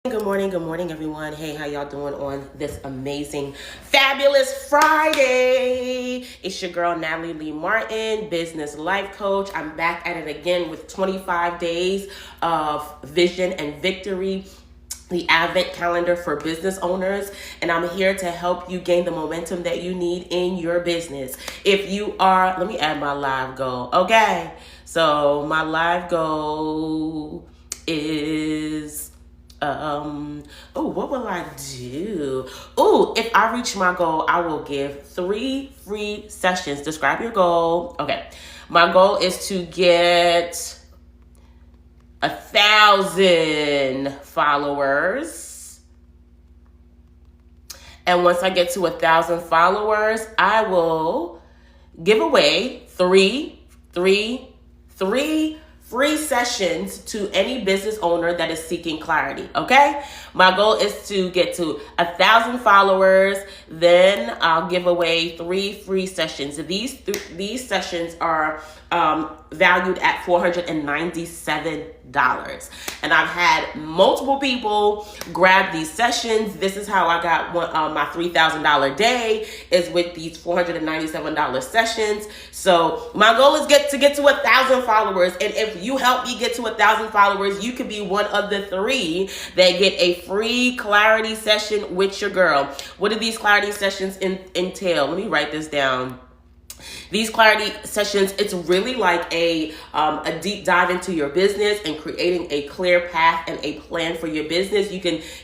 Good morning, everyone. Hey, how y'all doing on this amazing, fabulous Friday? It's your girl, Natalie Lee Martin, business life coach. I'm back at it again with 25 days of vision and victory, the Advent calendar for business owners, and I'm here to help you gain the momentum that you need in your business. If you are, let me add my live goal. Okay, so my live goal is what will I do? If I reach my goal, I will give 3 free sessions. Describe your goal. Okay. My goal is to get 1,000 followers. And once I get to 1,000 followers, I will give away three free sessions to any business owner that is seeking clarity. Okay, my goal is to get to 1,000 followers. Then I'll give away 3 free sessions. These sessions are valued at $497. And I've had multiple people grab these sessions. This is how I got my $3,000 day, is with these $497 sessions. So my goal is to get to 1,000 followers. And if you help me get to 1,000 followers, you could be one of the 3 that get a free clarity session with your girl. What do these clarity sessions entail? Let me write this down. These clarity sessions, it's really like a deep dive into your business and creating a clear path and a plan for your business.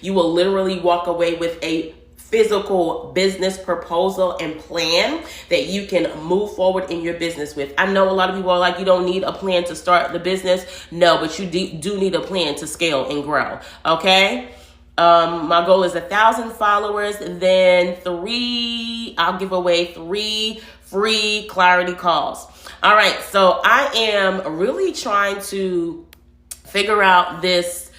You will literally walk away with a physical business proposal and plan that you can move forward in your business with. I know a lot of people are like, you don't need a plan to start the business. No, but you do need a plan to scale and grow. Okay. My goal is 1,000 followers. Then I'll give away 3 free clarity calls. All right. So I am really trying to figure out this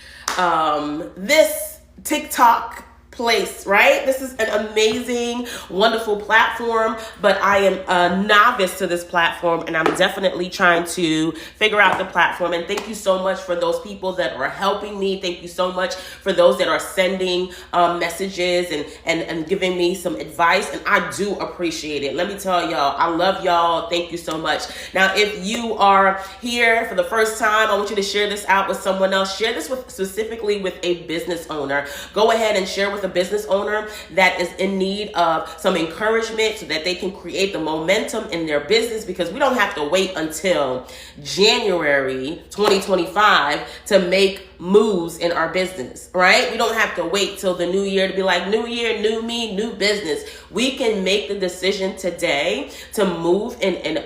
TikTok place, right? This is an amazing, wonderful platform, but I am a novice to this platform, and I'm definitely trying to figure out the platform. And thank you so much for those people that are helping me. Thank you so much for those that are sending messages and giving me some advice, and I do appreciate it. Let me tell y'all, I love y'all. Thank you so much. Now, if you are here for the first time, I want you to share this out with someone else. Share this specifically with a business owner. Go ahead and share with a business owner that is in need of some encouragement so that they can create the momentum in their business, because we don't have to wait until January 2025 to make moves in our business, right? We don't have to wait till the new year to be like, new year, new me, new business. We can make the decision today to move in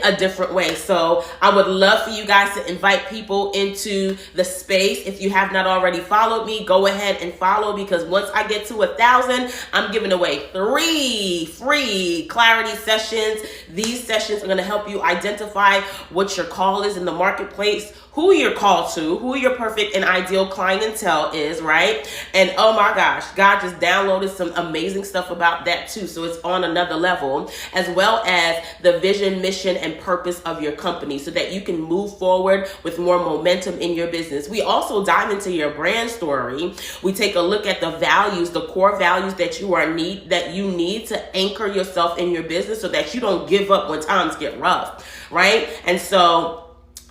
a different way. So I would love for you guys to invite people into the space. If you have not already followed me, go ahead and follow, because once I get to 1,000, I'm giving away 3 free clarity sessions. These sessions are going to help you identify what your call is in the marketplace, who you're called to, who your perfect and ideal clientele is, right? And oh my gosh, God just downloaded some amazing stuff about that too. So it's on another level, as well as the vision, mission, and purpose of your company, so that you can move forward with more momentum in your business. We also dive into your brand story. We take a look at the values, the core values that you need to anchor yourself in your business so that you don't give up when times get rough, right? And so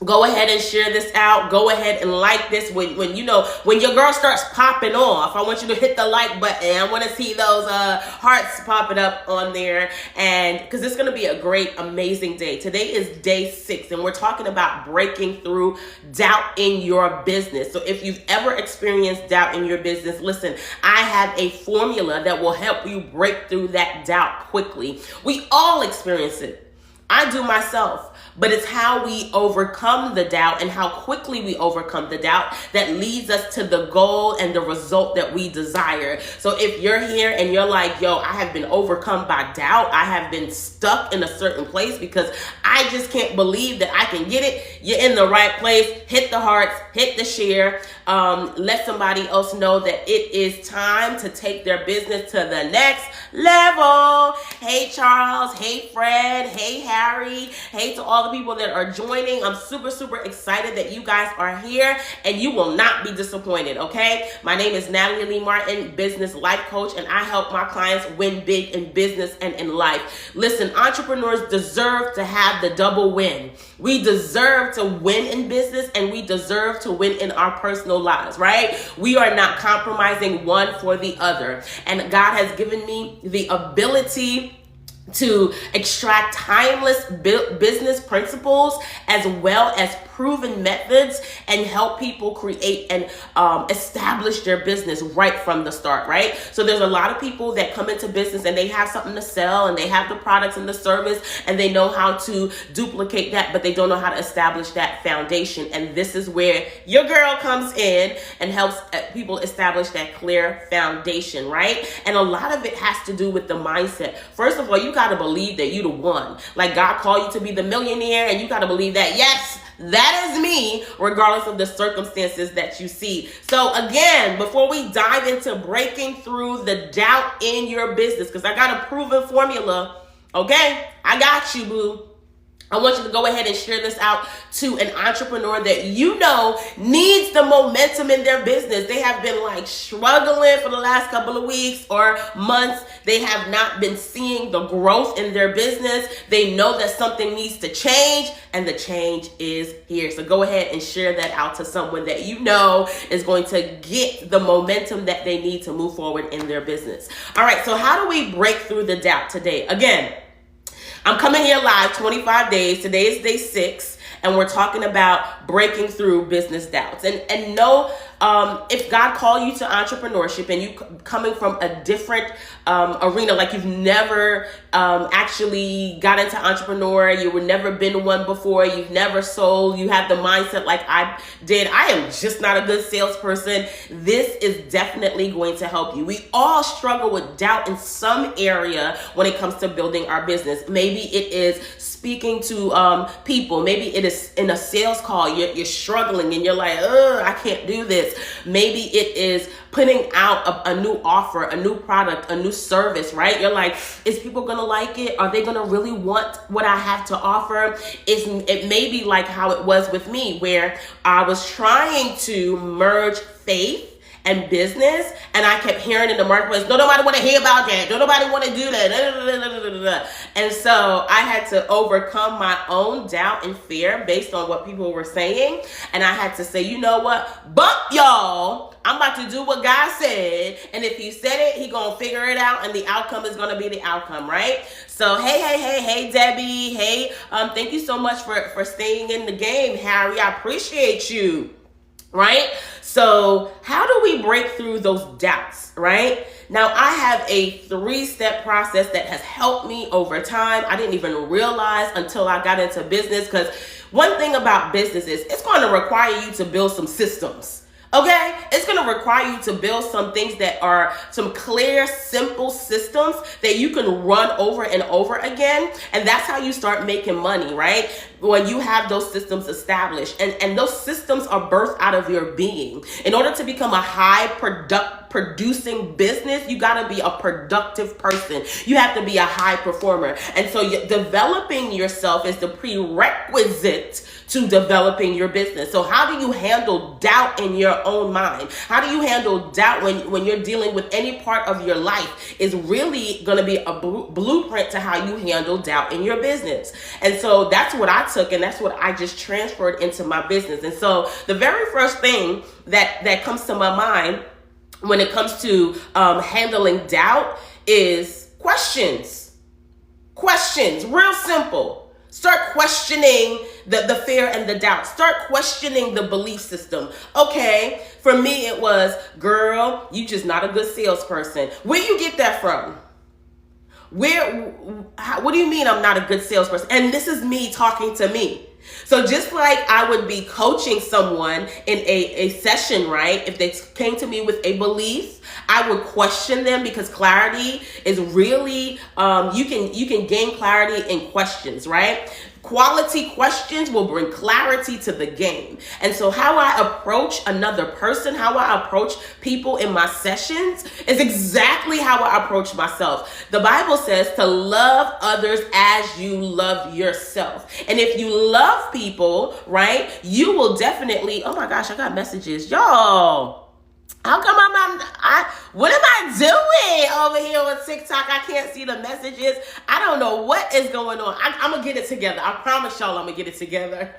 go ahead and share this out. Go ahead and like this. When your girl starts popping off, I want you to hit the like button. I want to see those hearts popping up on there, and because it's going to be a great, amazing day. Today is day 6, and we're talking about breaking through doubt in your business. So if you've ever experienced doubt in your business, listen, I have a formula that will help you break through that doubt quickly. We all experience it. I do myself. But it's how we overcome the doubt and how quickly we overcome the doubt that leads us to the goal and the result that we desire. So if you're here and you're like, yo, I have been overcome by doubt, I have been stuck in a certain place because I just can't believe that I can get it, you're in the right place. hit the hearts, hit the share, let somebody else know that it is time to take their business to the next level. Hey Charles, hey Fred, hey Harry, hey to all the people that are joining. I'm super, super excited that you guys are here, and you will not be disappointed, okay? My name is Natalie Lee Martin, business life coach, and I help my clients win big in business and in life. Listen, entrepreneurs deserve to have the double win. We deserve to win in business, and we deserve to win in our personal lives, right? We are not compromising one for the other. And God has given me the ability to extract timeless business principles as well as proven methods and help people create and establish their business right from the start, right? So there's a lot of people that come into business and they have something to sell and they have the products and the service and they know how to duplicate that, but they don't know how to establish that foundation. And this is where your girl comes in and helps people establish that clear foundation, right? And a lot of it has to do with the mindset. First of all, you got to believe that you the one. Like God called you to be the millionaire, and you got to believe that, yes, that is me, regardless of the circumstances that you see. So again, before we dive into breaking through the doubt in your business, because I got a proven formula, okay? I got you, boo. I want you to go ahead and share this out to an entrepreneur that you know needs the momentum in their business. They have been like struggling for the last couple of weeks or months. They have not been seeing the growth in their business. They know that something needs to change, and the change is here. So go ahead and share that out to someone that you know is going to get the momentum that they need to move forward in their business. All right, so how do we break through the doubt today? Again, I'm coming here live 25 days. Today is day 6, and we're talking about breaking through business doubts. And know if God called you to entrepreneurship and you coming from a different arena, like you've never actually got into entrepreneur, you were never been one before, you've never sold, you have the mindset like I did, I am just not a good salesperson, this is definitely going to help you. We all struggle with doubt in some area when it comes to building our business. Maybe it is speaking to people. Maybe it is in a sales call. You're struggling and you're like, I can't do this. Maybe it is putting out a new offer, a new product, a new service, right? You're like, is people going to like it? Are they going to really want what I have to offer? It may be like how it was with me, where I was trying to merge faith and business, and I kept hearing in the marketplace, don't nobody want to hear about that, don't nobody want to do that, and so I had to overcome my own doubt and fear based on what people were saying, and I had to say, you know what, bump y'all, I'm about to do what God said, and if he said it, he gonna figure it out, and the outcome is gonna be the outcome, right? So hey Debbie, hey, thank you so much for staying in the game, Harry, I appreciate you. Right? So how do we break through those doubts, right? Now, I have a 3-step process that has helped me over time. I didn't even realize until I got into business, because one thing about business is it's going to require you to build some systems. Okay, it's going to require you to build some things that are some clear, simple systems that you can run over and over again. And that's how you start making money, right? When you have those systems established, and those systems are birthed out of your being. In order to become a high producing business, you got to be a productive person. You have to be a high performer. And so developing yourself is the prerequisite to developing your business. So how do you handle doubt in your own mind? How do you handle doubt when you're dealing with any part of your life is really going to be a blueprint to how you handle doubt in your business. And so that's what I took, and that's what I just transferred into my business. And so the very first thing that comes to my mind when it comes to handling doubt is questions. Questions, real simple. Start questioning the fear and the doubt. Start questioning the belief system. Okay, for me it was, girl, you just not a good salesperson. Where you get that from? What do you mean I'm not a good salesperson? And this is me talking to me. So just like I would be coaching someone in a session, right? If they came to me with a belief, I would question them, because clarity is really, you can gain clarity in questions, right? Quality questions will bring clarity to the game. And so how I approach another person, how I approach people in my sessions is exactly how I approach myself. The Bible says to love others as you love yourself. And if you love people, right, you will definitely, oh my gosh, I got messages. Y'all. How come what am I doing over here on TikTok? I can't see the messages. I don't know what is going on. I'm going to get it together. I promise y'all I'm going to get it together.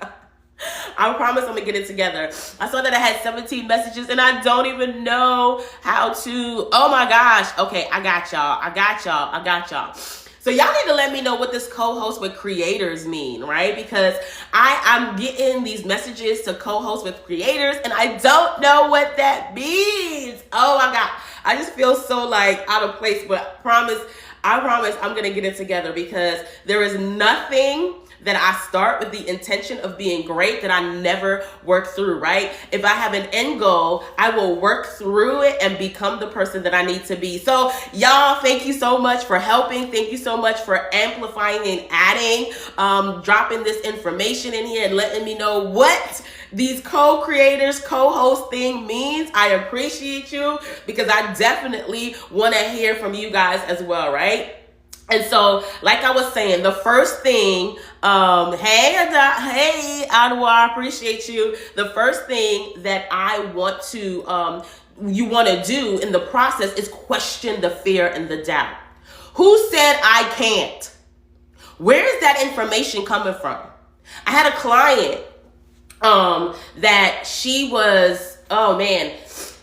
I promise I'm going to get it together. I saw that I had 17 messages and I don't even know how to. Oh my gosh. Okay, I got y'all. So y'all need to let me know what this co-host with creators mean, right? Because I'm getting these messages to co-host with creators and I don't know what that means. Oh my God. I just feel so like out of place, but I promise I'm going to get it together because there is nothing that I start with the intention of being great that I never work through, right? If I have an end goal, I will work through it and become the person that I need to be. So y'all, thank you so much for helping. Thank you so much for amplifying and adding, dropping this information in here and letting me know what these co-creators, co-host thing means. I appreciate you because I definitely want to hear from you guys as well, right? And so, like I was saying, the first thing, hey, Adwa, I appreciate you. The first thing that I want to, you want to do in the process is question the fear and the doubt. Who said I can't? Where is that information coming from? I had a client, that she was,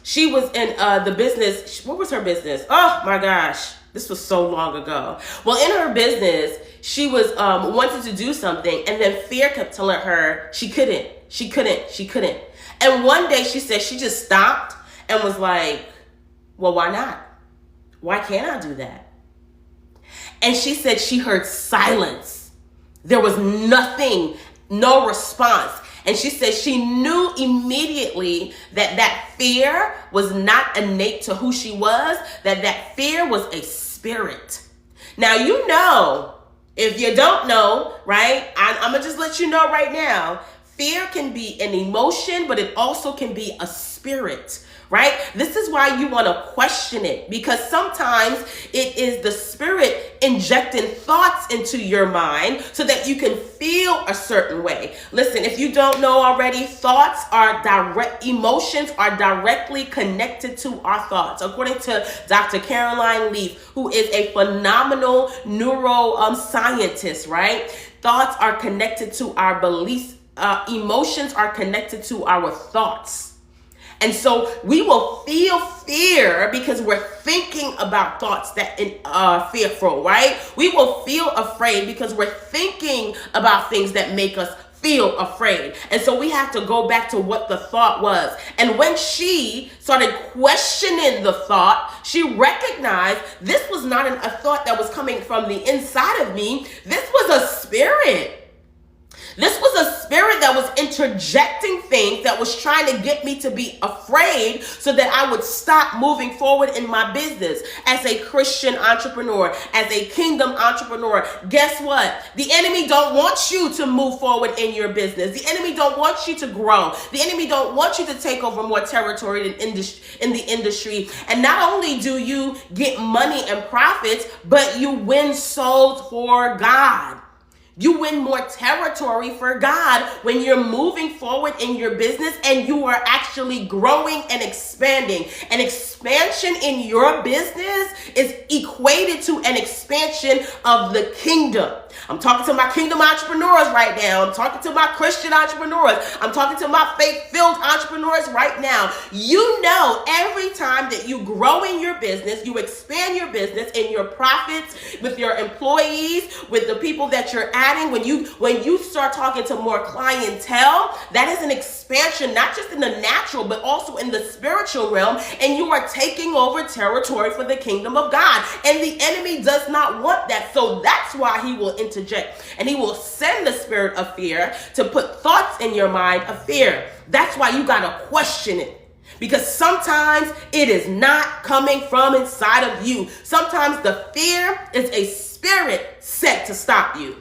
she was in, the business. What was her business? Oh my gosh. This was so long ago. Well, in her business, she was wanted to do something, and then fear kept telling her she couldn't. And one day she said she just stopped and was like, well, why not? Why can't I do that? And she said she heard silence. There was nothing, no response. And she said she knew immediately that that fear was not innate to who she was, that fear was a spirit. Now, you know, if you don't know, right, I'm going to just let you know right now, fear can be an emotion, but it also can be a spirit. Right? This is why you want to question it, because sometimes it is the spirit injecting thoughts into your mind so that you can feel a certain way. Listen, if you don't know already, emotions are directly connected to our thoughts. According to Dr. Caroline Leaf, who is a phenomenal neuroscientist, right? Thoughts are connected to our beliefs. Emotions are connected to our thoughts. And so we will feel fear because we're thinking about thoughts that are fearful, right? We will feel afraid because we're thinking about things that make us feel afraid. And so we have to go back to what the thought was. And when she started questioning the thought, she recognized this was not a thought that was coming from the inside of me. This was a spirit. This was a spirit that was interjecting things that was trying to get me to be afraid so that I would stop moving forward in my business as a Christian entrepreneur, as a kingdom entrepreneur. Guess what? The enemy don't want you to move forward in your business. The enemy don't want you to grow. The enemy don't want you to take over more territory in the industry. And not only do you get money and profits, but you win souls for God. You win more territory for God when you're moving forward in your business and you are actually growing and expanding. An expansion in your business is equated to an expansion of the kingdom. I'm talking to my kingdom entrepreneurs right now. I'm talking to my Christian entrepreneurs. I'm talking to my faith-filled entrepreneurs right now. You know, every time that you grow in your business, you expand your business in your profits, with your employees, with the people that you're adding, when you start talking to more clientele, that is an expansion, not just in the natural, but also in the spiritual realm, and you are taking over territory for the kingdom of God. And the enemy does not want that. So that's why he will interject, and he will send the spirit of fear to put thoughts in your mind of fear. That's why you got to question it. Because sometimes it is not coming from inside of you. Sometimes the fear is a spirit set to stop you.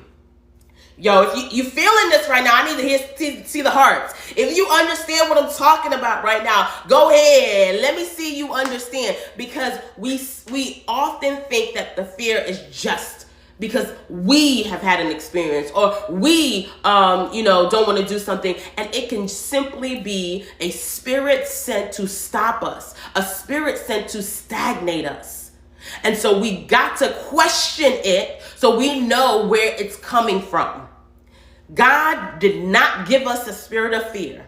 Yo, if you feeling this right now, I need to see the hearts. If you understand what I'm talking about right now, go ahead. Let me see you understand. Because we often think that the fear is just because we have had an experience, or we don't want to do something, and it can simply be a spirit sent to stop us, a spirit sent to stagnate us. And so we got to question it so we know where it's coming from. God did not give us a spirit of fear.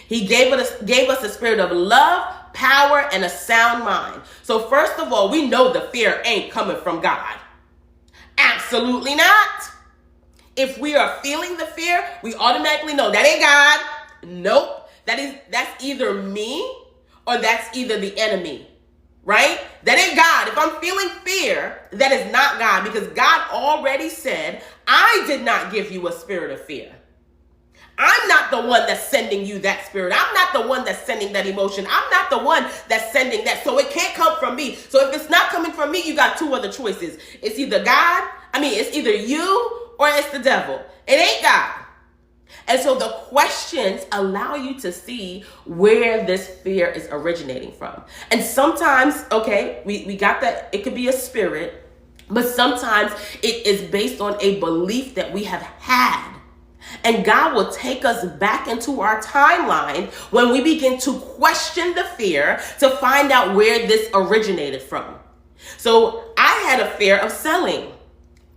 He gave us a spirit of love, power, and a sound mind. So first of all, we know the fear ain't coming from God. Absolutely not. If we are feeling the fear, we automatically know that ain't God. Nope. That's either me or that's either the enemy. Right? That ain't God. If I'm feeling fear, that is not God, because God already said, I did not give you a spirit of fear. I'm not the one that's sending you that spirit. I'm not the one that's sending that emotion. I'm not the one that's sending that. So it can't come from me. So if it's not coming from me, you got two other choices. It's either it's either you or it's the devil. It ain't God. And so the questions allow you to see where this fear is originating from. And sometimes, we got that it could be a spirit, but sometimes it is based on a belief that we have had. And God will take us back into our timeline when we begin to question the fear to find out where this originated from. So I had a fear of selling.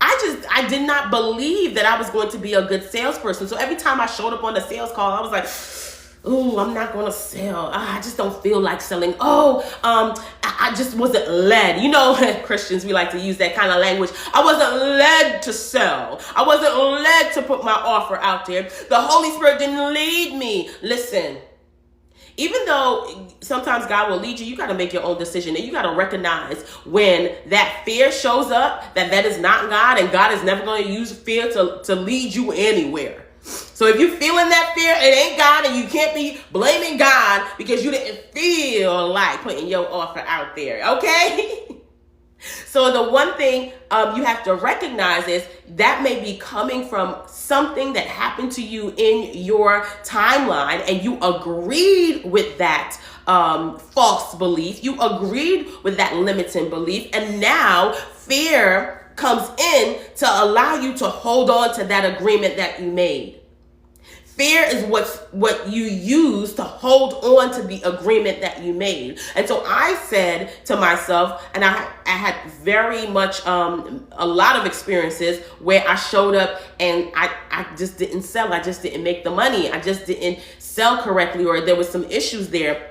I did not believe that I was going to be a good salesperson. So every time I showed up on the sales call, I was like, ooh, I'm not going to sell. I just don't feel like selling. I just wasn't led. You know, Christians, we like to use that kind of language. I wasn't led to sell. I wasn't led to put my offer out there. The Holy Spirit didn't lead me. Listen, even though sometimes God will lead you, you got to make your own decision. And you got to recognize when that fear shows up, that is not God, and God is never going to use fear to lead you anywhere. So if you're feeling that fear, it ain't God, and you can't be blaming God because you didn't feel like putting your offer out there, okay? So the one thing you have to recognize is that may be coming from something that happened to you in your timeline, and you agreed with that false belief. You agreed with that limiting belief, and now fear comes in to allow you to hold on to that agreement that you made. Fear is what you use to hold on to the agreement that you made. And so I said to myself, and I had very much a lot of experiences where I showed up and I just didn't sell. I just didn't make the money. I just didn't sell correctly, or there was some issues there.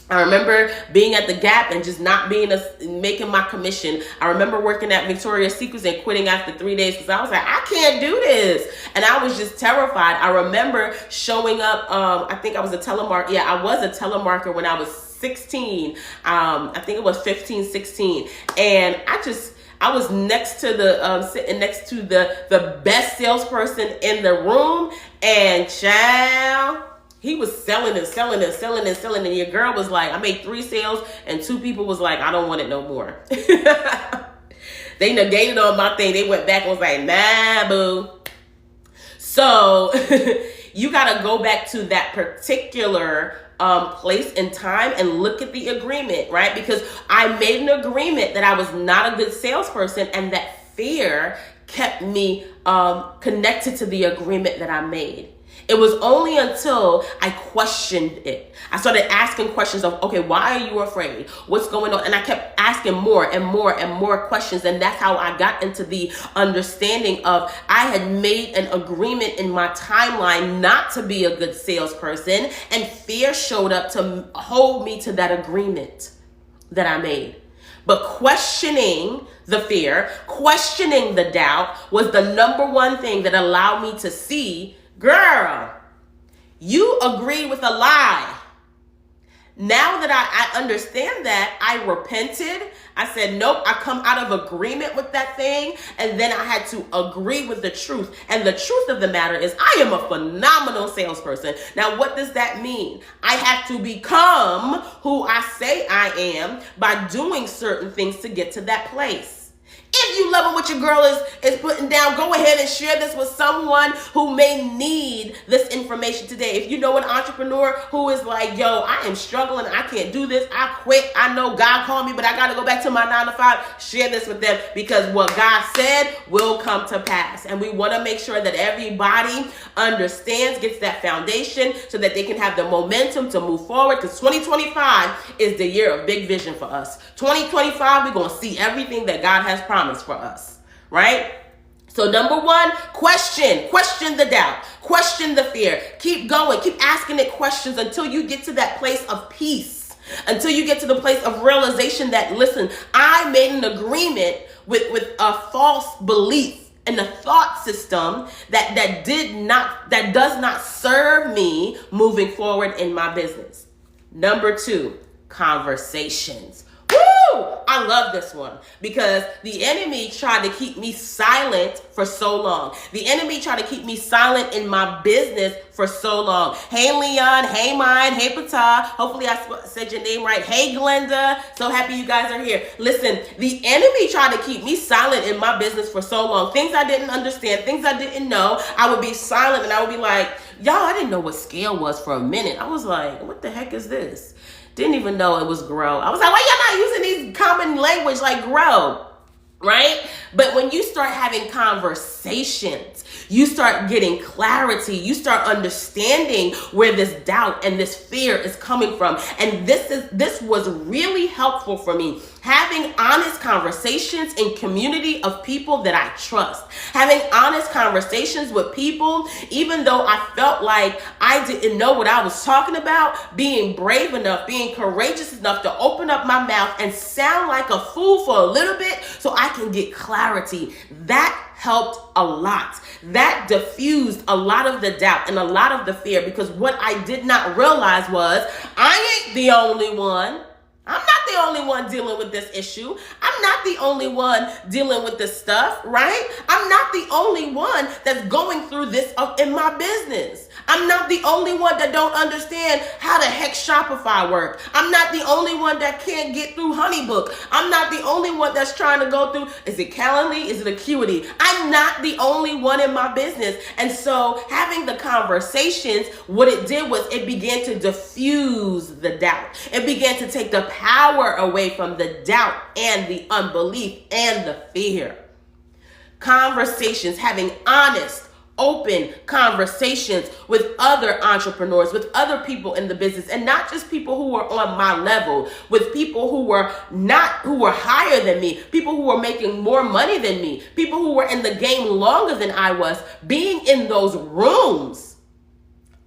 I remember being at the Gap and just not making my commission. I remember working at Victoria's Secrets and quitting after 3 days because I was like, I can't do this. And I was just terrified. I remember showing up, I think I was a telemarketer. Yeah, I was a telemarketer when I was 16. I think it was 15, 16. And I was next to sitting next to the best salesperson in the room, and child, he was selling and selling and selling and selling. And your girl was like, I made 3 sales, and 2 people was like, I don't want it no more. They negated on my thing. They went back and was like, nah, boo. So you got to go back to that particular place and time and look at the agreement, right? Because I made an agreement that I was not a good salesperson, and that fear kept me connected to the agreement that I made. It was only until I questioned it. I started asking questions of, okay, why are you afraid? What's going on? And I kept asking more and more and more questions. And that's how I got into the understanding of I had made an agreement in my timeline not to be a good salesperson. And fear showed up to hold me to that agreement that I made. But questioning the fear, questioning the doubt was the number one thing that allowed me to see, girl, you agreed with a lie. Now that I understand that, I repented. I said, nope, I come out of agreement with that thing. And then I had to agree with the truth. And the truth of the matter is I am a phenomenal salesperson. Now, what does that mean? I have to become who I say I am by doing certain things to get to that place. If you loving what your girl is putting down, go ahead and share this with someone who may need this information today. If you know an entrepreneur who is like, yo, I am struggling, I can't do this, I quit, I know God called me, but I got to go back to my 9 to 5, share this with them, because what God said will come to pass. And we want to make sure that everybody understands, gets that foundation so that they can have the momentum to move forward, because 2025 is the year of big vision for us. 2025, we're going to see everything that God has promised for us, right? So number one, question the doubt, question the fear, keep going, keep asking it questions until you get to that place of peace, until you get to the place of realization that, listen, I made an agreement with a false belief and a thought system that does not serve me moving forward in my business. Number two, conversations. I love this one because the enemy tried to keep me silent for so long. The enemy tried to keep me silent in my business for so long. Hey, Leon. Hey, Mine. Hey, Pata. Hopefully I said your name right. Hey, Glenda. So happy you guys are here. Listen, the enemy tried to keep me silent in my business for so long. Things I didn't understand, things I didn't know. I would be silent and I would be like, y'all, I didn't know what scale was for a minute. I was like, what the heck is this? Didn't even know it was grow. I was like, why y'all not using these common language like grow, right? But when you start having conversations, you start getting clarity. You start understanding where this doubt and this fear is coming from. And this was really helpful for me. Having honest conversations in community of people that I trust. Having honest conversations with people, even though I felt like I didn't know what I was talking about, being brave enough, being courageous enough to open up my mouth and sound like a fool for a little bit so I can get clarity. That helped a lot. That diffused a lot of the doubt and a lot of the fear, because what I did not realize was I ain't the only one. I'm not the only one dealing with this issue. I'm not the only one dealing with this stuff, right? I'm not the only one that's going through this in my business. I'm not the only one that don't understand how the heck Shopify works. I'm not the only one that can't get through HoneyBook. I'm not the only one that's trying to go through, is it Calendly? Is it Acuity? I'm not the only one in my business. And so having the conversations, what it did was it began to diffuse the doubt. It began to take the power away from the doubt and the unbelief and the fear. Conversations, having honest, open conversations with other entrepreneurs, with other people in the business, and not just people who are on my level, with people who were higher than me, people who were making more money than me, people who were in the game longer than I was, being in those rooms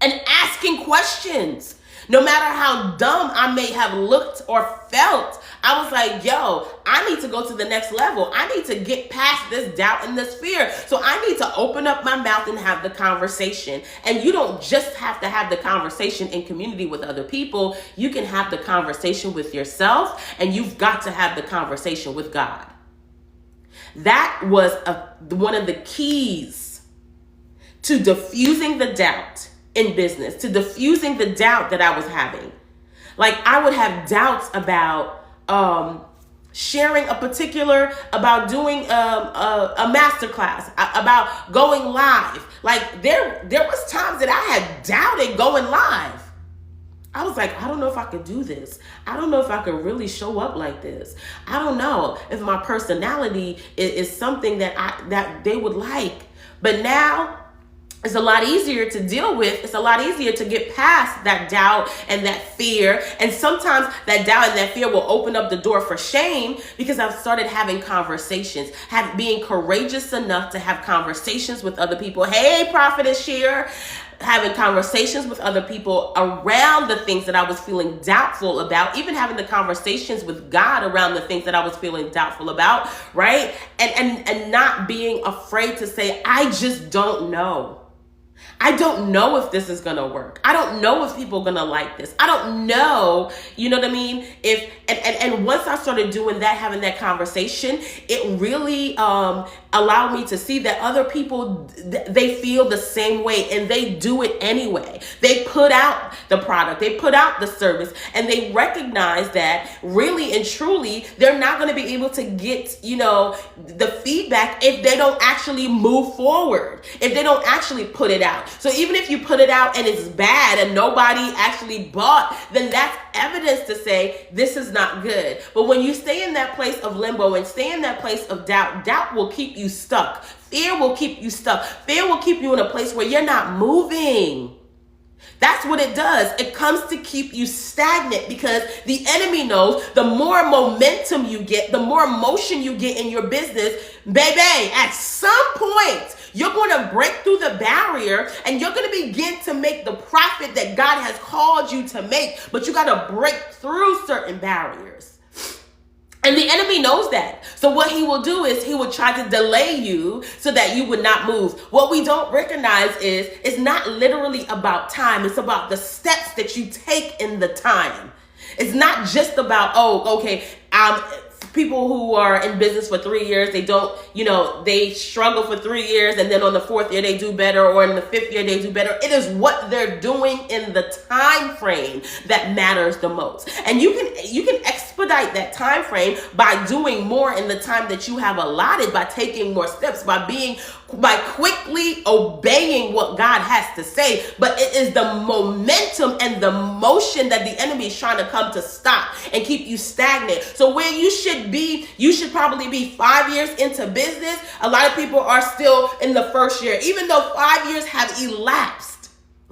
and asking questions. No matter how dumb I may have looked or felt, I was like, yo, I need to go to the next level. I need to get past this doubt and this fear. So I need to open up my mouth and have the conversation. And you don't just have to have the conversation in community with other people. You can have the conversation with yourself, and you've got to have the conversation with God. That was one of the keys to diffusing the doubt in business, to diffusing the doubt that I was having. Like, I would have doubts about sharing about doing a masterclass, about going live. Like, there was times that I had doubted going live. I was like, I don't know if I could do this. I don't know if I could really show up like this. I don't know if my personality is something that they would like. But now, it's a lot easier to deal with. It's a lot easier to get past that doubt and that fear. And sometimes that doubt and that fear will open up the door for shame, because I've started having conversations, being courageous enough to have conversations with other people. Hey, Prophetess Sheer. Having conversations with other people around the things that I was feeling doubtful about, even having the conversations with God around the things that I was feeling doubtful about, right? And not being afraid to say, I just don't know. I don't know if this is gonna work. I don't know if people are gonna like this. I don't know, you know what I mean? If and once I started doing that, having that conversation, it really allowed me to see that other people, they feel the same way and they do it anyway. They put out the product, they put out the service, and they recognize that really and truly, they're not gonna be able to get, the feedback if they don't actually move forward, if they don't actually put it out. So even if you put it out and it's bad and nobody actually bought, then that's evidence to say this is not good. But when you stay in that place of limbo and stay in that place of doubt, doubt will keep you stuck. Fear will keep you stuck. Fear will keep you in a place where you're not moving. That's what it does. It comes to keep you stagnant because the enemy knows the more momentum you get, the more motion you get in your business, baby, at some point, you're going to break through the barrier and you're going to begin to make the profit that God has called you to make. But you got to break through certain barriers. And the enemy knows that. So what he will do is he will try to delay you so that you would not move. What we don't recognize is it's not literally about time. It's about the steps that you take in the time. It's not just about, people who are in business for 3 years, they don't, they struggle for 3 years and then on the 4th year they do better, or in the 5th year they do better. It is what they're doing in the time frame that matters the most. And you can expedite that time frame by doing more in the time that you have allotted, by taking more steps, by quickly obeying what God has to say. But it is the momentum and the motion that the enemy is trying to come to stop and keep you stagnant. So where you should probably be 5 years into business. A lot of people are still in the first year, even though 5 years have elapsed.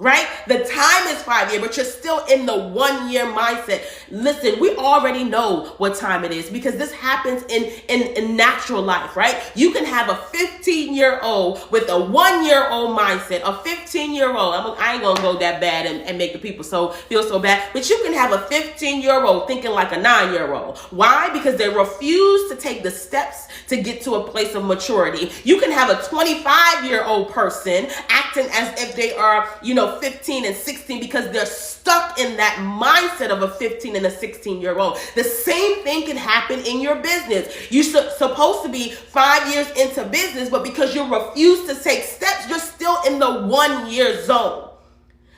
Right? The time is 5 years, but you're still in the 1 year mindset. Listen, we already know what time it is because this happens in natural life, right? You can have a 15-year-old with a 1 year old mindset, a 15-year-old. I ain't gonna go that bad and make the people feel so bad, but you can have a 15-year-old thinking like a 9-year-old. Why? Because they refuse to take the steps to get to a place of maturity. You can have a 25-year-old person acting as if they are, 15 and 16 because they're stuck in that mindset of a 15 and a 16-year-old. The same thing can happen in your business. You're supposed to be 5 years into business, but because you refuse to take steps, you're still in the 1 year zone.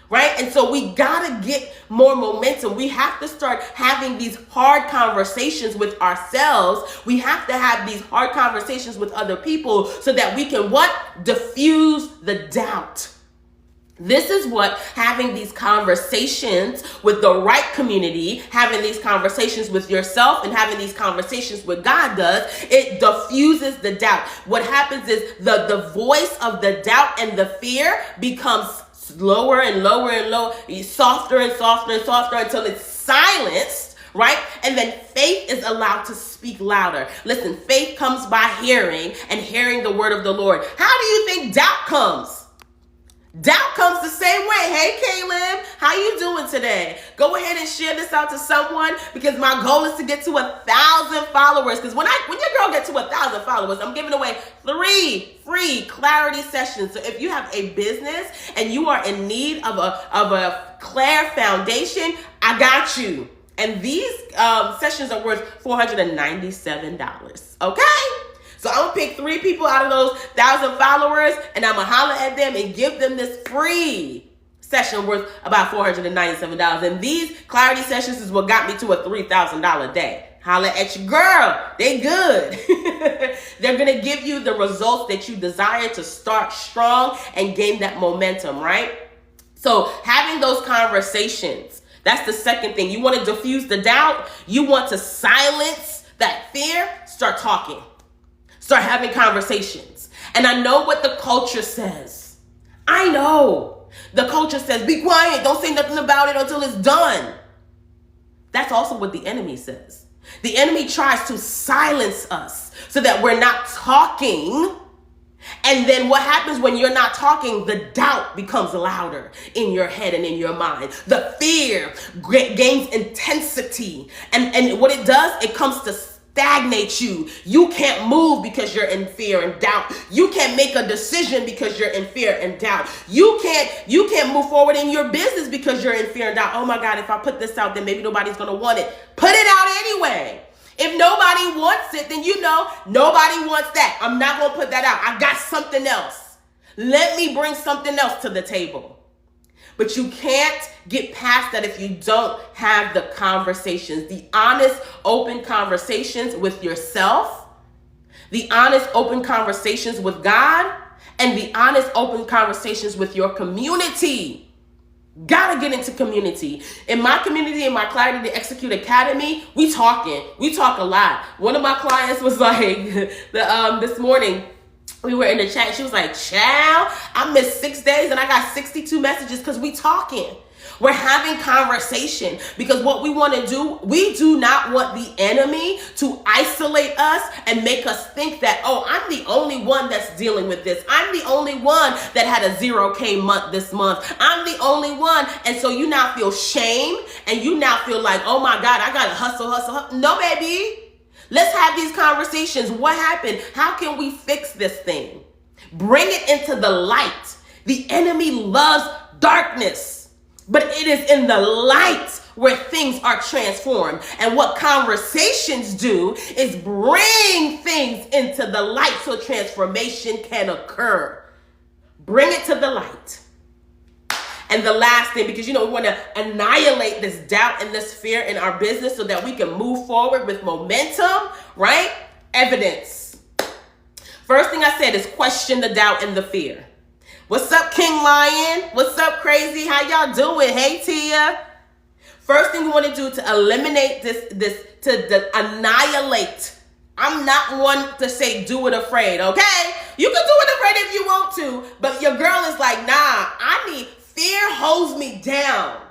Right? And so we got to get more momentum. We have to start having these hard conversations with ourselves. We have to have these hard conversations with other people so that we can diffuse the doubt. This is what having these conversations with the right community, having these conversations with yourself, and having these conversations with God does. It diffuses the doubt. What happens is the voice of the doubt and the fear becomes lower and lower and lower, softer and softer and softer until it's silenced, right? And then faith is allowed to speak louder. Listen, faith comes by hearing, and hearing the word of the Lord. How do you think doubt comes? Doubt comes the same way. Hey, Caleb, how you doing today? Go ahead and share this out to someone because my goal is to get to 1,000 followers. Because when your girl gets to 1,000 followers, I'm giving away 3 free clarity sessions. So if you have a business and you are in need of a Claire foundation, I got you. And these sessions are worth $497. Okay? So I'm going to pick 3 people out of those 1,000 followers, and I'm going to holler at them and give them this free session worth about $497. And these clarity sessions is what got me to a $3,000 day. Holler at your girl. They good. They're going to give you the results that you desire to start strong and gain that momentum, right? So having those conversations, that's the second thing. You want to diffuse the doubt. You want to silence that fear. Start talking. Start having conversations. And I know what the culture says. I know. The culture says, be quiet. Don't say nothing about it until it's done. That's also what the enemy says. The enemy tries to silence us so that we're not talking. And then what happens when you're not talking? The doubt becomes louder in your head and in your mind. The fear gains intensity. And what it does, it comes to stagnate you. You can't move because you're in fear and doubt. You can't make a decision because you're in fear and doubt. You can't move forward in your business because you're in fear and doubt. Oh my God, if I put this out, then maybe nobody's going to want it. Put it out anyway. If nobody wants it, then nobody wants that. I'm not going to put that out. I got something else. Let me bring something else to the table. But you can't get past that if you don't have the conversations, the honest, open conversations with yourself, the honest, open conversations with God, and the honest, open conversations with your community. Gotta get into community. In my community, in my Clarity to Execute Academy, we talk a lot. One of my clients was like, this morning, we were in the chat. She was like, child, I missed 6 days and I got 62 messages because we talking. We're having conversation because what we want to do, we do not want the enemy to isolate us and make us think that, oh, I'm the only one that's dealing with this. I'm the only one that had a 0K month this month. I'm the only one. And so you now feel shame and you now feel like, oh my God, I got to hustle. No, baby. Let's have these conversations. What happened? How can we fix this thing? Bring it into the light. The enemy loves darkness, but it is in the light where things are transformed. And what conversations do is bring things into the light so transformation can occur. Bring it to the light. And the last thing, because we want to annihilate this doubt and this fear in our business so that we can move forward with momentum, right? Evidence. First thing I said is question the doubt and the fear. What's up, King Lion? What's up, Crazy? How y'all doing? Hey, Tia. First thing we want to do to eliminate to annihilate. I'm not one to say do it afraid, okay? You can do it afraid if you want to, but your girl is like, nah, fear holds me down.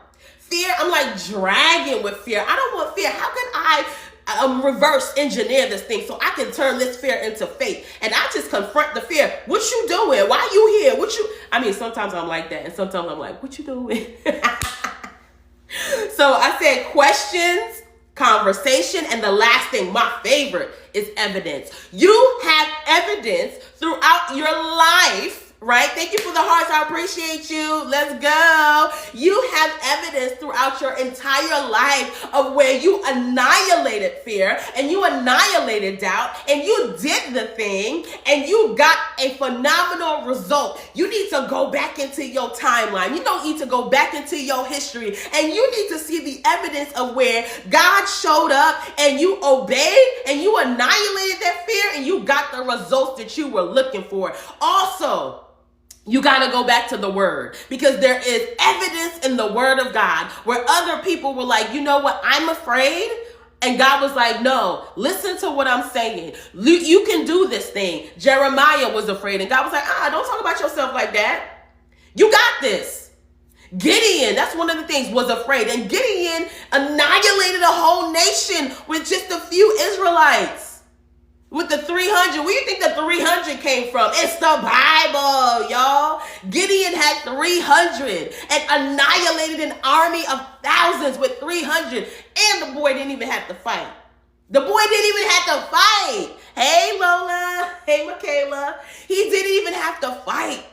Fear, I'm like dragging with fear. I don't want fear. How can I reverse engineer this thing so I can turn this fear into faith? And I just confront the fear. What you doing? Why you here? Sometimes I'm like that. And sometimes I'm like, what you doing? So I said questions, conversation, and the last thing, my favorite, is evidence. You have evidence throughout your life. Right? Thank you for the hearts. I appreciate you. Let's go. You have evidence throughout your entire life of where you annihilated fear and you annihilated doubt and you did the thing and you got a phenomenal result. You need to go back into your timeline. You don't need to go back into your history, and you need to see the evidence of where God showed up and you obeyed and you annihilated that fear and you got the results that you were looking for. Also, you got to go back to the word, because there is evidence in the word of God where other people were like, you know what, I'm afraid. And God was like, no, listen to what I'm saying. You can do this thing. Jeremiah was afraid. And God was like, don't talk about yourself like that. You got this. Gideon, that's one of the things, was afraid. And Gideon annihilated a whole nation with just a few Israelites. With the 300, where do you think the 300 came from? It's the Bible, y'all. Gideon had 300 and annihilated an army of thousands with 300. And the boy didn't even have to fight. The boy didn't even have to fight. Hey, Lola. Hey, Michaela. He didn't even have to fight.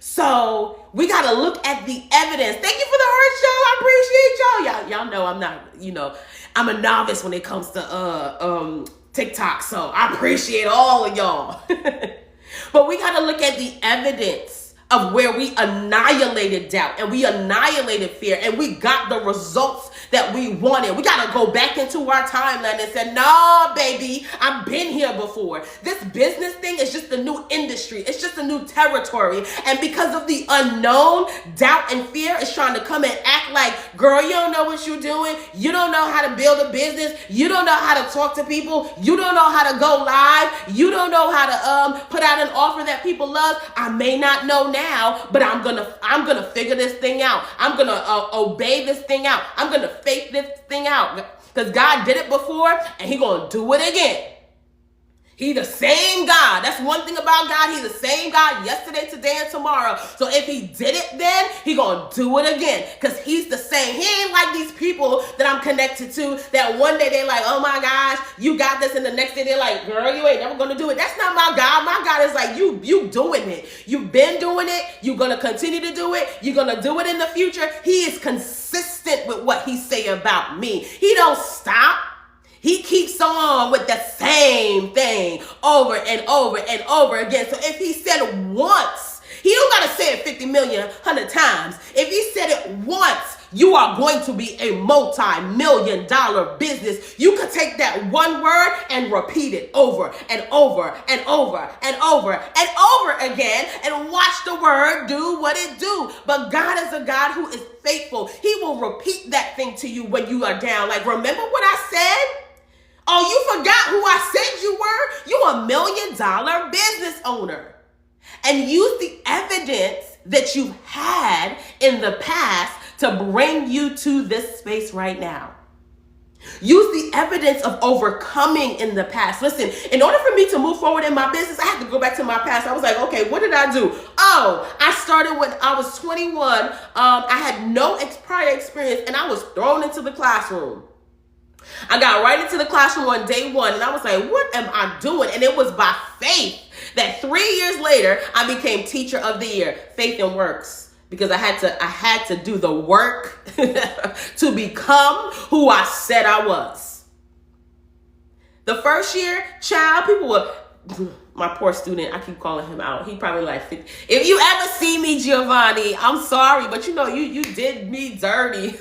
So we got to look at the evidence. Thank you for the heart show. I appreciate y'all. Y'all know I'm not, I'm a novice when it comes to TikTok, so I appreciate all of y'all. But we got to look at the evidence of where we annihilated doubt and we annihilated fear and we got the results that we wanted. We got to go back into our timeline and say, no, baby, I've been here before. This business thing is just a new industry. It's just a new territory. And because of the unknown, doubt and fear is trying to come and act like, girl, you don't know what you're doing. You don't know how to build a business. You don't know how to talk to people. You don't know how to go live. You don't know how to put out an offer that people love. I may not know now, but I'm gonna figure this thing out. I'm gonna obey this thing out. I'm gonna faith this thing out, because God did it before and He gonna do it again. He the same God. That's one thing about God. He's the same God yesterday, today, and tomorrow. So if he did it then, he gonna do it again. Because he's the same. He ain't like these people that I'm connected to that one day they're like, oh my gosh, you got this. And the next day they're like, girl, you ain't never gonna do it. That's not my God. My God is like, you doing it. You've been doing it. You're gonna continue to do it. You're gonna do it in the future. He is consistent with what he say about me. He don't stop. He keeps on with the same thing over and over and over again. So if he said it once, he don't got to say it 50 million, 100 times. If he said it once, you are going to be a multi-million-dollar business. You could take that one word and repeat it over and over and over and over and over again and watch the word do what it do. But God is a God who is faithful. He will repeat that thing to you when you are down. Like, remember what I said? Oh, you forgot who I said you were? You a $1 million business owner. And use the evidence that you've had in the past to bring you to this space right now. Use the evidence of overcoming in the past. Listen, in order for me to move forward in my business, I had to go back to my past. I was like, okay, what did I do? Oh, I started when I was 21. I had no prior experience and I was thrown into the classroom. I got right into the classroom on day one and I was like, what am I doing? And it was by faith that 3 years later, I became teacher of the year. Faith and works. Because I had to do the work to become who I said I was. The first year, child, people were, my poor student, I keep calling him out. He probably like 50. If you ever see me, Giovanni, I'm sorry, but you know, you did me dirty.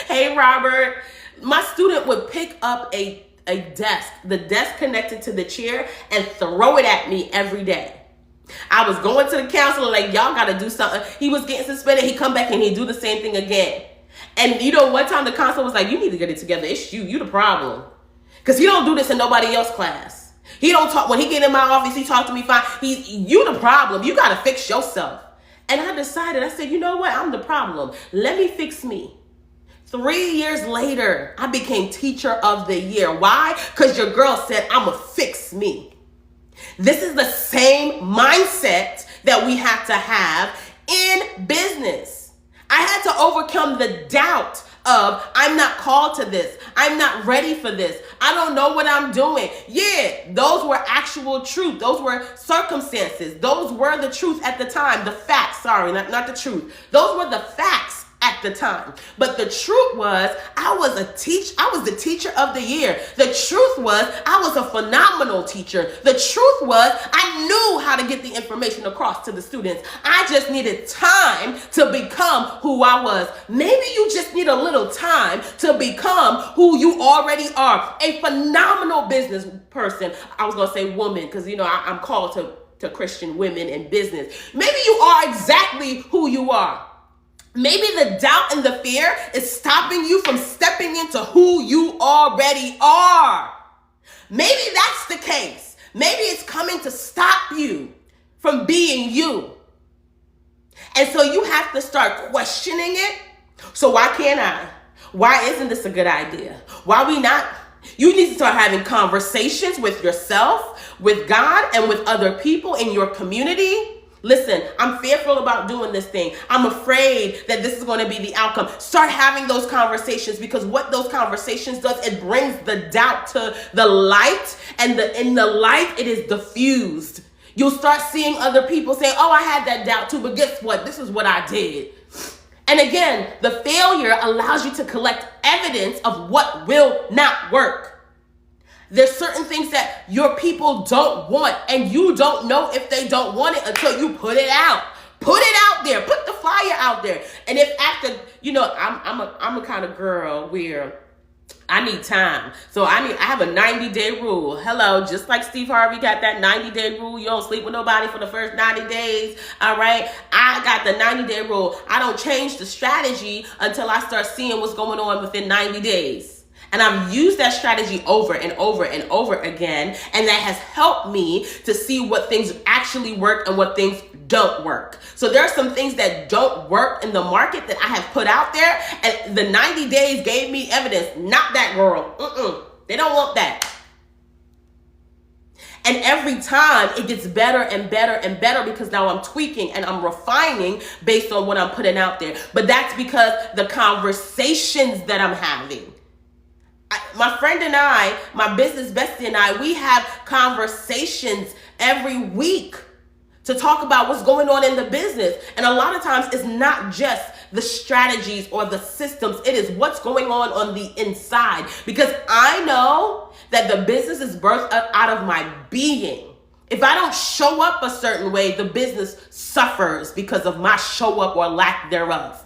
Hey, Robert. My student would pick up a desk, the desk connected to the chair, and throw it at me every day. I was going to the counselor like, y'all got to do something. He was getting suspended. He'd come back and he'd do the same thing again. And you know, one time the counselor was like, you need to get it together. It's you the problem. Because he don't do this in nobody else's class. He don't talk. When he get in my office, he talk to me fine. You the problem. You got to fix yourself. And I decided, I said, you know what? I'm the problem. Let me fix me. 3 years later, I became teacher of the year. Why? Because your girl said, I'm going to fix me. This is the same mindset that we have to have in business. I had to overcome the doubt of, I'm not called to this. I'm not ready for this. I don't know what I'm doing. Yeah, those were actual truth. Those were circumstances. Those were the truth at the time. The facts, sorry, not the truth. Those were the facts at the time. But the truth was, I was the teacher of the year. The truth was, I was a phenomenal teacher. The truth was, I knew how to get the information across to the students. I just needed time to become who I was. Maybe you just need a little time to become who you already are. A phenomenal business person. I was going to say woman, because you know, I'm called to Christian women in business. Maybe you are exactly who you are. Maybe the doubt and the fear is stopping you from stepping into who you already are. Maybe that's the case. Maybe it's coming to stop you from being you. And so you have to start questioning it. So why can't I? Why isn't this a good idea? Why we not? You need to start having conversations with yourself, with God, and with other people in your community. Listen, I'm fearful about doing this thing. I'm afraid that this is going to be the outcome. Start having those conversations, because what those conversations does, it brings the doubt to the light, and in the light, it is diffused. You'll start seeing other people say, oh, I had that doubt too, but guess what? This is what I did. And again, the failure allows you to collect evidence of what will not work. There's certain things that your people don't want, and you don't know if they don't want it until you put it out. Put it out there. Put the flyer out there. And if after, you know, I'm a kind of girl where I need time. So I have a 90-day rule. Hello, just like Steve Harvey got that 90-day rule. You don't sleep with nobody for the first 90 days. All right. I got the 90-day rule. I don't change the strategy until I start seeing what's going on within 90 days. And I've used that strategy over and over and over again. And that has helped me to see what things actually work and what things don't work. So there are some things that don't work in the market that I have put out there. And the 90 days gave me evidence. Not that girl. They don't want that. And every time it gets better and better and better because now I'm tweaking and I'm refining based on what I'm putting out there. But that's because the conversations that I'm having. My friend and I, my business bestie and I, we have conversations every week to talk about what's going on in the business. And a lot of times it's not just the strategies or the systems. It is what's going on the inside. Because I know that the business is birthed out of my being. If I don't show up a certain way, the business suffers because of my show up or lack thereof.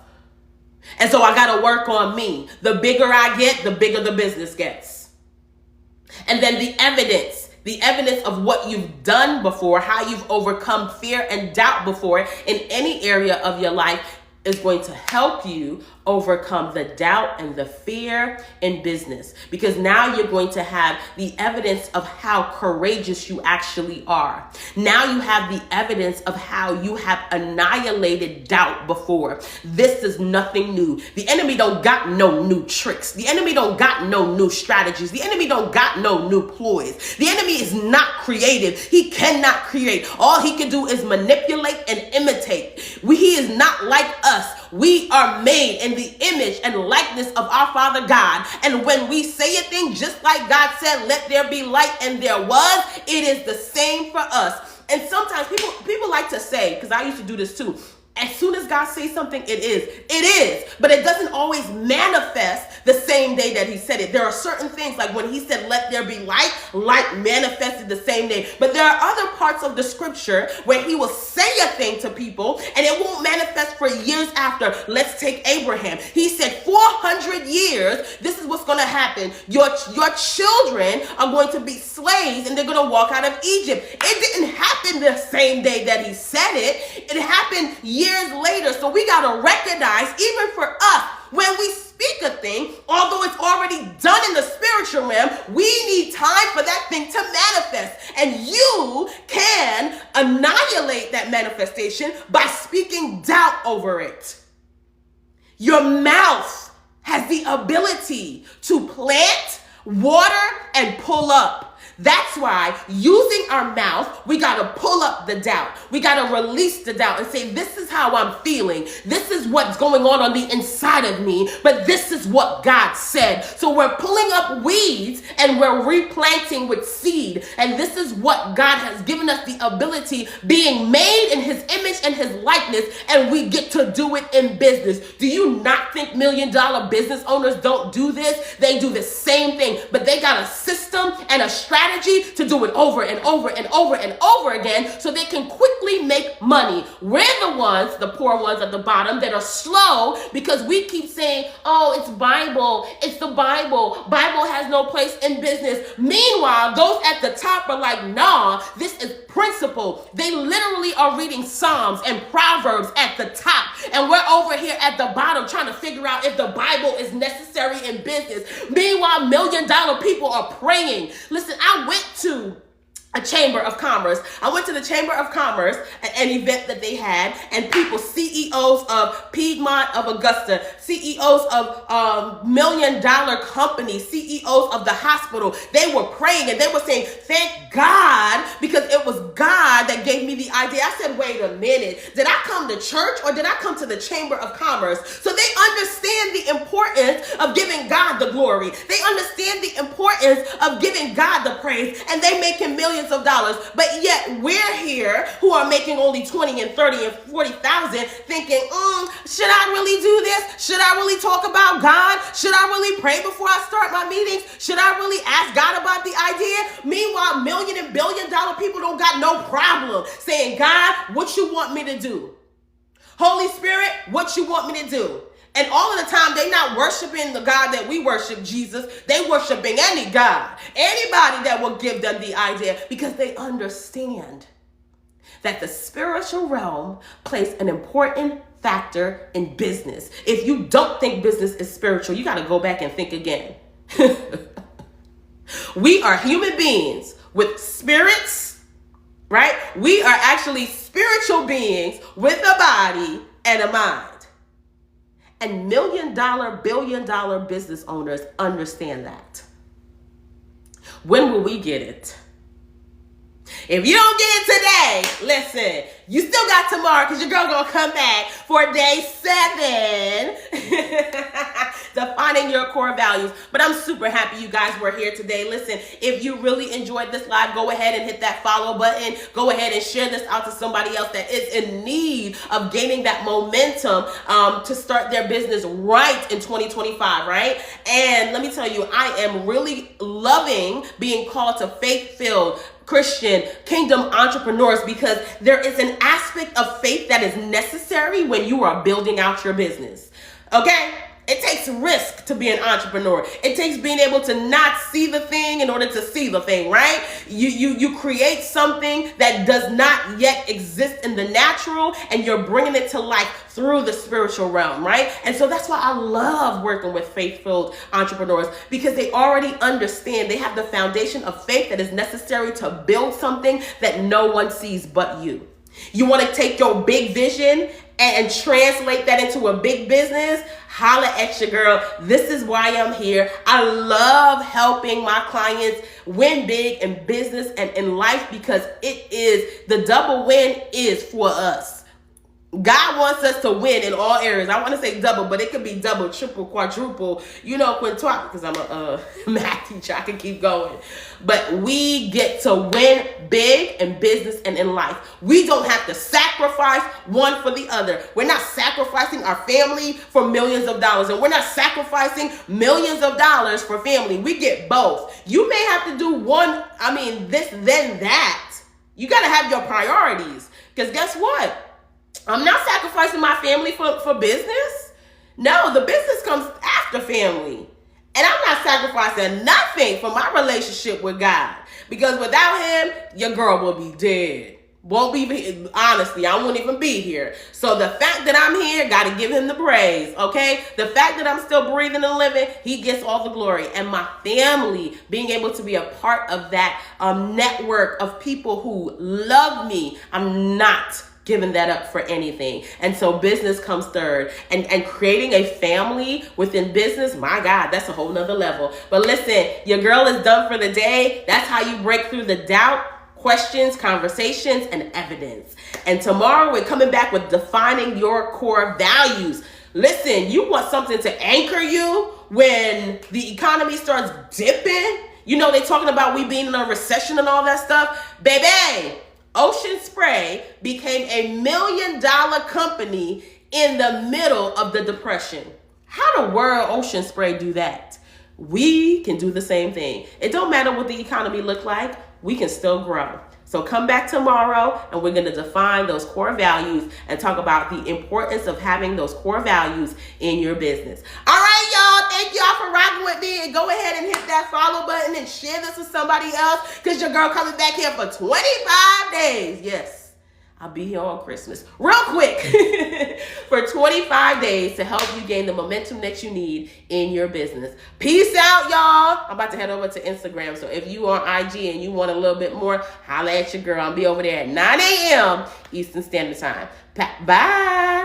And so I got to work on me. The bigger I get, the bigger the business gets. And then the evidence of what you've done before, how you've overcome fear and doubt before in any area of your life is going to help you overcome the doubt and the fear in business, because now you're going to have the evidence of how courageous you actually are. Now you have the evidence of how you have annihilated doubt before. This is nothing new. The enemy don't got no new tricks. The enemy don't got no new strategies. The enemy don't got no new ploys. The enemy is not creative. He cannot create. All he can do is manipulate and imitate. He is not like us. We are made in the image and likeness of our Father God. And when we say a thing, just like God said, let there be light, and there was, it is the same for us. And sometimes people like to say, because I used to do this too, as soon as God says something, it is. But it doesn't always manifest the same day that he said it. There are certain things, like when he said, let there be light, light manifested the same day. But there are other parts of the scripture where he will say a thing to people and it won't manifest for years after. Let's take Abraham. He said 400 years, this is what's going to happen. Your children are going to be slaves and they're going to walk out of Egypt. It didn't happen the same day that he said it. It happened years later. So we got to recognize, even for us, when we speak a thing, although it's already done in the spiritual realm, we need time for that thing to manifest. And you can annihilate that manifestation by speaking doubt over it. Your mouth has the ability to plant, water, and pull up. That's why using our mouth, we got to pull up the doubt. We got to release the doubt and say, this is how I'm feeling. This is what's going on the inside of me, but this is what God said. So we're pulling up weeds and we're replanting with seed. And this is what God has given us the ability, being made in his image and his likeness, and we get to do it in business. Do you not think $1 million business owners don't do this? They do the same thing, but they got a system and a strategy to do it over and over and over and over again so they can quickly make money. We're the ones, the poor ones at the bottom, that are slow because we keep saying, oh, it's Bible. It's the Bible. Bible has no place in business. Meanwhile, those at the top are like, nah, this is principle. They literally are reading Psalms and Proverbs at the top. And we're over here at the bottom trying to figure out if the Bible is necessary in business. Meanwhile, $1 million people are praying. Listen, I went to a Chamber of Commerce. I went to the Chamber of Commerce at an event that they had, and people, CEOs of Piedmont, of Augusta, CEOs of $1 million companies, CEOs of the hospital, they were praying and they were saying, thank God, because it was God that gave me the idea. I said, wait a minute, did I come to church or did I come to the Chamber of Commerce? So they understand the importance of giving God the glory. They understand the importance of giving God the praise, and they making millions of dollars. But yet we're here who are making only 20 and 30 and 40,000 thinking, should I really do this? Should I really talk about God? Should I really pray before I start my meetings? Should I really ask God about the idea? Meanwhile, $1 million and $1 billion people don't got no problem saying, God, what you want me to do? Holy Spirit, what you want me to do? And all of the time, they're not worshiping the God that we worship, Jesus. They worshiping any God, anybody that will give them the idea, because they understand that the spiritual realm plays an important factor in business. If you don't think business is spiritual, you got to go back and think again. We are human beings with spirits, right? We are actually spiritual beings with a body and a mind. And $1 million, $1 billion business owners understand that. When will we get it? If you don't get it today, listen, you still got tomorrow because your girl gonna come back for day 7. Defining your core values. But I'm super happy you guys were here today. Listen, if you really enjoyed this live, go ahead and hit that follow button. Go ahead and share this out to somebody else that is in need of gaining that momentum to start their business right in 2025, right? And let me tell you, I am really loving being called to faith-filled Christian kingdom entrepreneurs because there is an aspect of faith that is necessary when you are building out your business. Okay? It takes risk to be an entrepreneur. It takes being able to not see the thing in order to see the thing, right? You create something that does not yet exist in the natural, and you're bringing it to life through the spiritual realm, right? And so that's why I love working with faith-filled entrepreneurs, because they already understand. They have the foundation of faith that is necessary to build something that no one sees but you. You want to take your big vision and translate that into a big business? Holla at your girl. This is why I'm here. I love helping my clients win big in business and in life, because it is the double win is for us. God wants us to win in all areas. I want to say double, but it could be double, triple, quadruple, quintuple, because I'm a math teacher. I can keep going. But we get to win big in business and in life. We don't have to sacrifice one for the other. We're not sacrificing our family for millions of dollars, and we're not sacrificing millions of dollars for family. We get both. You may have to do one, this, then that. You got to have your priorities, because guess what? I'm not sacrificing my family for business. No, the business comes after family. And I'm not sacrificing nothing for my relationship with God. Because without him, your girl will be dead. Honestly, I won't even be here. So the fact that I'm here, got to give him the praise, okay? The fact that I'm still breathing and living, he gets all the glory. And my family, being able to be a part of that network of people who love me, I'm not giving that up for anything. And so business comes third, and creating a family within business, my God, that's a whole nother level. But listen, your girl is done for the day. That's how you break through the doubt, questions, conversations, and evidence. And tomorrow we're coming back with defining your core values. Listen, you want something to anchor you when the economy starts dipping. They're talking about we being in a recession and all that stuff. Baby, Ocean Spray became $1 million company in the middle of the Depression. How the world Ocean Spray do that? We can do the same thing. It don't matter what the economy look like. We can still grow. So come back tomorrow, and we're going to define those core values and talk about the importance of having those core values in your business. All right, y'all. Thank y'all for rocking with me. And go ahead and hit that follow button and share this with somebody else, because your girl coming back here for 25 days. Yes, I'll be here on Christmas. Real quick, for 25 days to help you gain the momentum that you need in your business. Peace out, y'all. I'm about to head over to Instagram. So if you on IG and you want a little bit more, holla at your girl. I'll be over there at 9 a.m. Eastern Standard Time. Bye.